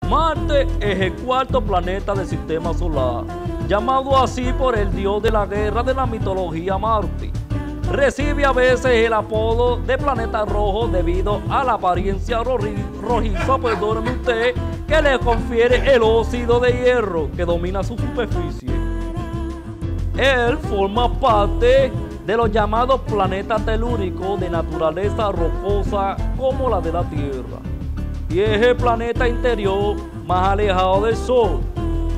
Marte es el cuarto planeta del sistema solar, llamado así por el dios de la guerra de la mitología Marte. Recibe a veces el apodo de planeta rojo debido a la apariencia rojiza, perdóneme usted, que le confiere el óxido de hierro que domina su superficie. Él forma parte de los llamados planetas telúricos de naturaleza rocosa como la de la Tierra. Y es el planeta interior más alejado del Sol.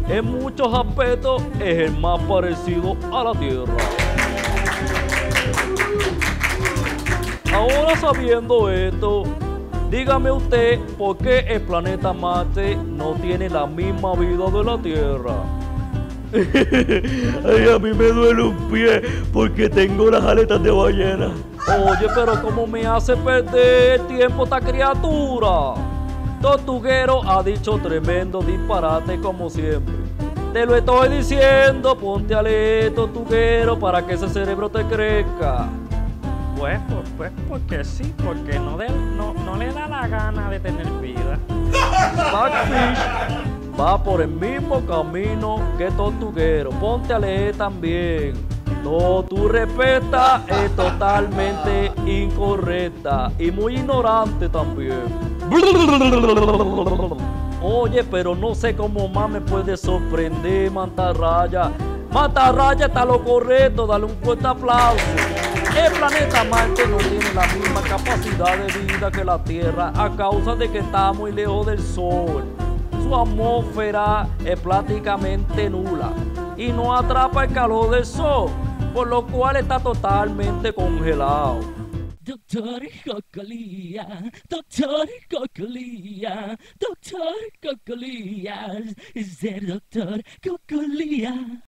En muchos aspectos es el más parecido a la Tierra. Ahora, sabiendo esto, dígame usted por qué el planeta Marte no tiene la misma vida de la Tierra. Ay, a mí me duele un pie porque tengo las aletas de ballena. Oye, pero ¿cómo me hace perder el tiempo esta criatura? Tortuguero ha dicho tremendo disparate como siempre. Te lo estoy diciendo, ponte a leer, Tortuguero, para que ese cerebro te crezca. Pues porque sí, porque no le da la gana de tener vida. Backfish va por el mismo camino que Tortuguero. Ponte a leer también. No, tu respuesta es totalmente incorrecta y muy ignorante también. Oye, pero no sé cómo más me puede sorprender, Mantarraya. Mantarraya está lo correcto, dale un fuerte aplauso. El planeta Marte no tiene la misma capacidad de vida que la Tierra a causa de que está muy lejos del Sol. Su atmósfera es prácticamente nula y no atrapa el calor del Sol, por lo cual está totalmente congelado. Doctor Cocolía, Doctor Cocolía, Doctor Cocolía, es el Doctor Cocolía.